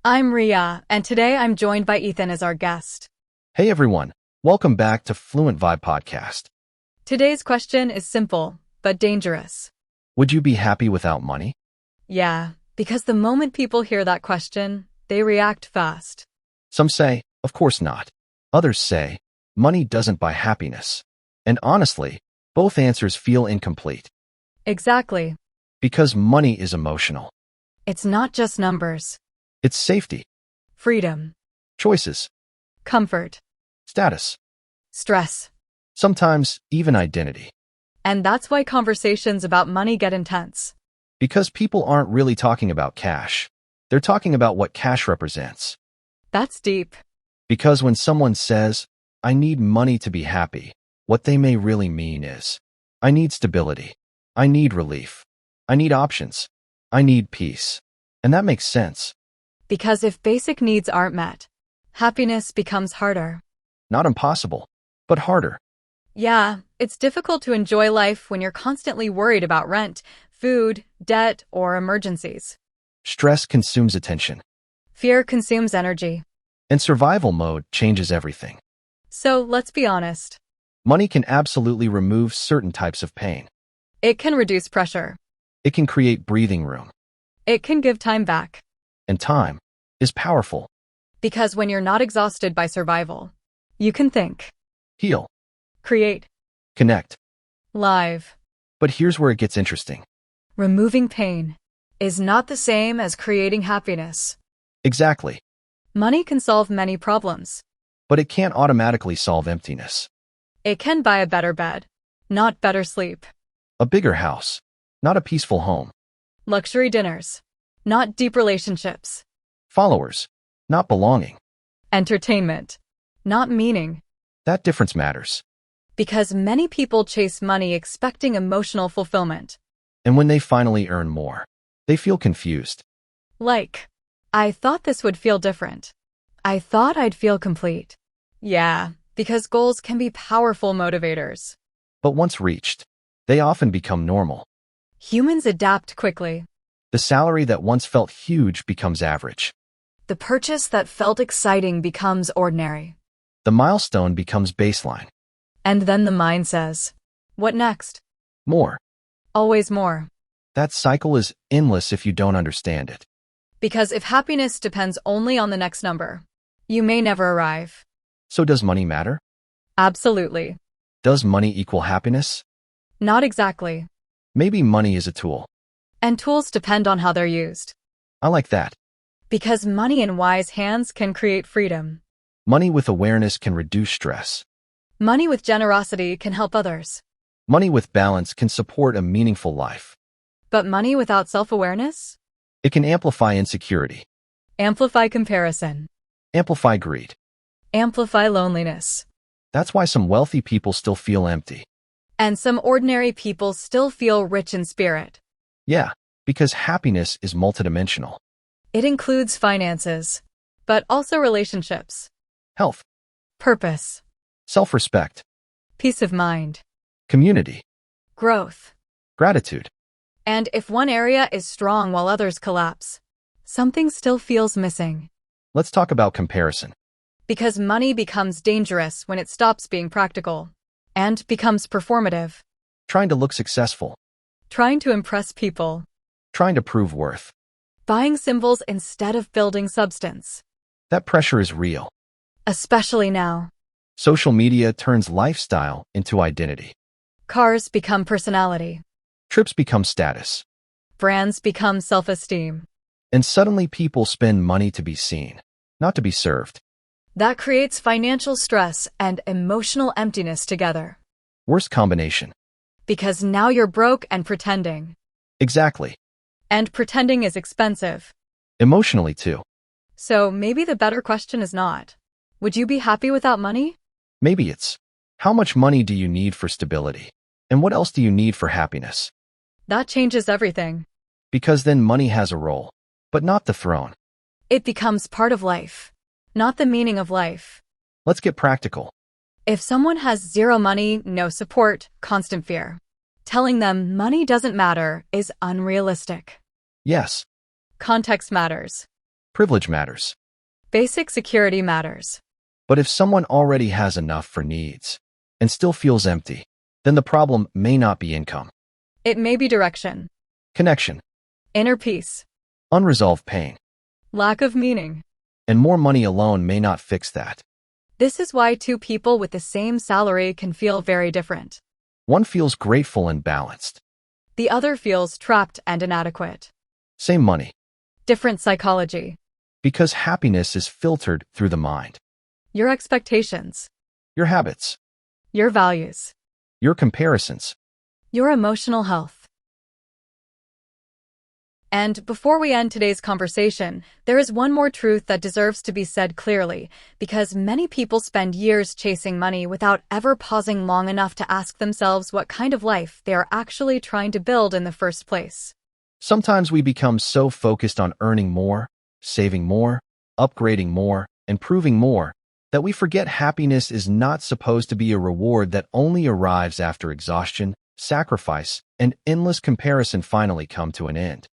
I'm Riya, and today I'm joined by Ethan as our guest. Hey everyone, welcome back to Fluent Vibe Podcast. Today's question is simple, but dangerous. Would you be happy without money? Yeah, because the moment people hear that question, they react fast. Some say, of course not. Others say, money doesn't buy happiness. And honestly, both answers feel incomplete. Exactly. Because money is emotional. It's not just numbers. It's safety, Freedom, choices, comfort, status, stress. sometimes even identity. And that's why conversations about money get intense. Because people aren't really talking about cash. They're talking about what cash represents. That's deep. Because when someone says, I need money to be happy, what they may really mean is, I need stability. I need relief. I need options. I need peace. And that makes sense. Because if basic needs aren't met, happiness becomes harder. Not impossible, but harder. Yeah, it's difficult to enjoy life when you're constantly worried about rent, food, debt, or emergencies. Stress consumes attention, Fear consumes energy. and survival mode changes everything. So let's be honest. Money can absolutely remove certain types of pain. It can reduce pressure. It can create breathing room, It can give time back. and time is powerful. Because when you're not exhausted by survival, you can think, Heal, create, connect. live. But here's where it gets interesting. Removing pain is not the same as creating happiness. Exactly. Money can solve many problems. But it can't automatically solve emptiness. It can buy a better bed, not better sleep. A bigger house, not a peaceful home. Luxury dinners, not deep relationships. Followers, not belonging. Entertainment, not meaning. That difference matters. Because many people chase money expecting emotional fulfillment. And when they finally earn more, they feel confused. Like, I thought this would feel different. I thought I'd feel complete. Yeah, because goals can be powerful motivators. But once reached, they often become normal. Humans adapt quickly. The salary that once felt huge becomes average. The purchase that felt exciting becomes ordinary. The milestone becomes baseline. And then the mind says, what next? More. Always more. That cycle is endless if you don't understand it. Because if happiness depends only on the next number, you may never arrive. So does money matter? Absolutely. Does money equal happiness? Not exactly. Maybe money is a tool. And tools depend on how they're used. I like that. Because money in wise hands can create freedom. Money with awareness can reduce stress. Money with generosity can help others. Money with balance can support a meaningful life. But money without self-awareness? It can amplify insecurity, Amplify comparison. amplify greed. Amplify loneliness. That's why some wealthy people still feel empty. And some ordinary people still feel rich in spirit. Yeah, because happiness is multidimensional. It includes finances, but also relationships, Health, purpose, self-respect, peace of mind, community, growth. gratitude. And if one area is strong while others collapse, something still feels missing. Let's talk about comparison. Because money becomes dangerous when it stops being practical and becomes performative, Trying to look successful, trying to impress people, trying to prove worth. buying symbols instead of building substance. That pressure is real. Especially now, Social media turns lifestyle into identity. cars become personality, Trips become status. brands become self-esteem. And suddenly people spend money to be seen, not to be served. That creates financial stress and emotional emptiness together. Worst combination. Because now you're broke and pretending. Exactly. And pretending is expensive. Emotionally too. So maybe the better question is not, would you be happy without money? Maybe it's, how much money do you need for stability? And what else do you need for happiness? That changes everything. Because then money has a role, but not the throne. It becomes part of life, not the meaning of life. Let's get practical. If someone has zero money, no support, constant fear, telling them money doesn't matter is unrealistic. Yes, Context matters. Privilege matters. Basic security matters. But if someone already has enough for needs and still feels empty, then the problem may not be income. It may be direction, Connection, inner peace, unresolved pain, lack of meaning. and more money alone may not fix that. This is why two people with the same salary can feel very different. One feels grateful and balanced. The other feels trapped and inadequate. Same money. Different psychology. Because happiness is filtered through the mind. Your expectations. Your habits. Your values. Your comparisons. Your emotional health. And before we end today's conversation, there is one more truth that deserves to be said clearly, because many people spend years chasing money without ever pausing long enough to ask themselves what kind of life they are actually trying to build in the first place. Sometimes we become so focused on earning more, saving more, upgrading more, and proving more, that we forget happiness is not supposed to be a reward that only arrives after exhaustion, sacrifice, and endless comparison finally come to an end.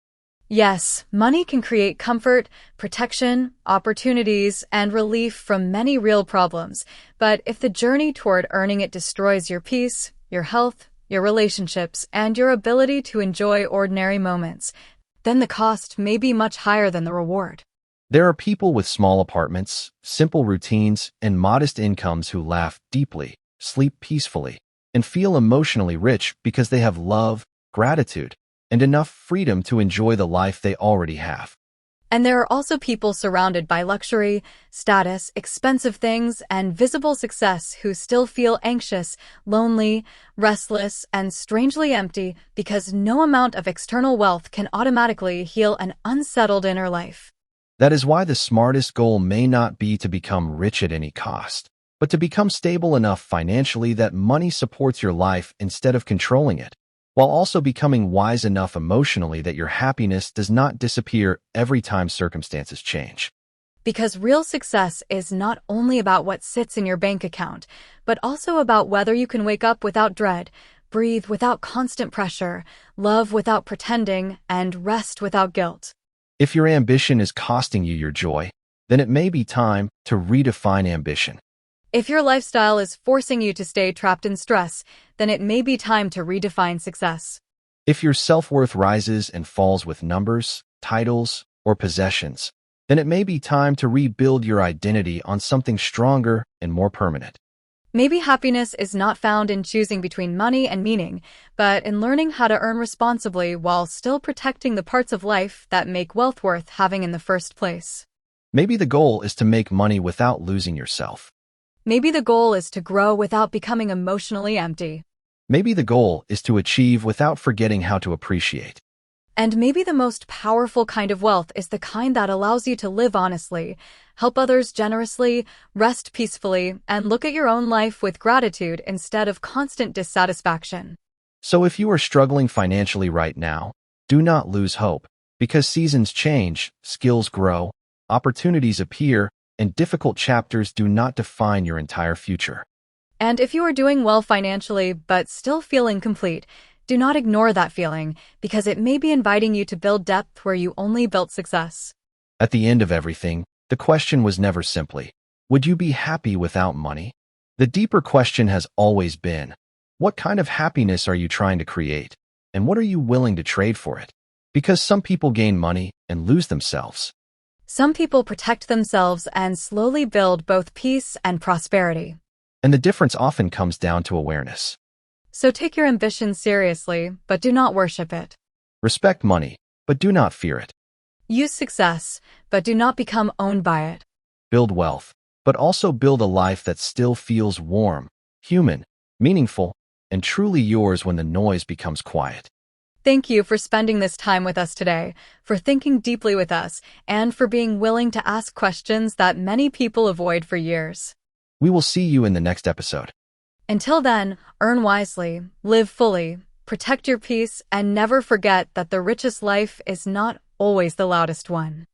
Yes, money can create comfort, protection, opportunities, and relief from many real problems, but if the journey toward earning it destroys your peace, your health, your relationships, and your ability to enjoy ordinary moments, then the cost may be much higher than the reward. There are people with small apartments, simple routines, and modest incomes who laugh deeply, sleep peacefully, and feel emotionally rich because they have love, gratitude, and enough freedom to enjoy the life they already have. And there are also people surrounded by luxury, status, expensive things, and visible success who still feel anxious, lonely, restless, and strangely empty because no amount of external wealth can automatically heal an unsettled inner life. That is why the smartest goal may not be to become rich at any cost, but to become stable enough financially that money supports your life instead of controlling it, while also becoming wise enough emotionally that your happiness does not disappear every time circumstances change. Because real success is not only about what sits in your bank account, but also about whether you can wake up without dread, breathe without constant pressure, love without pretending, and rest without guilt. If your ambition is costing you your joy, then it may be time to redefine ambition. If your lifestyle is forcing you to stay trapped in stress, then it may be time to redefine success. If your self-worth rises and falls with numbers, titles, or possessions, then it may be time to rebuild your identity on something stronger and more permanent. Maybe happiness is not found in choosing between money and meaning, but in learning how to earn responsibly while still protecting the parts of life that make wealth worth having in the first place. Maybe the goal is to make money without losing yourself. Maybe the goal is to grow without becoming emotionally empty. Maybe the goal is to achieve without forgetting how to appreciate. And maybe the most powerful kind of wealth is the kind that allows you to live honestly, help others generously, rest peacefully, and look at your own life with gratitude instead of constant dissatisfaction. So if you are struggling financially right now, do not lose hope, because seasons change, skills grow, opportunities appear, and difficult chapters do not define your entire future. And if you are doing well financially but still feel incomplete, do not ignore that feeling, because it may be inviting you to build depth where you only built success. At the end of everything, the question was never simply, would you be happy without money? The deeper question has always been, what kind of happiness are you trying to create, and what are you willing to trade for it? Because some people gain money and lose themselves. Some people protect themselves and slowly build both peace and prosperity. And the difference often comes down to awareness. So take your ambition seriously, but do not worship it. Respect money, but do not fear it. Use success, but do not become owned by it. Build wealth, but also build a life that still feels warm, human, meaningful, and truly yours when the noise becomes quiet. Thank you for spending this time with us today, for thinking deeply with us, and for being willing to ask questions that many people avoid for years. We will see you in the next episode. Until then, earn wisely, live fully, protect your peace, and never forget that the richest life is not always the loudest one.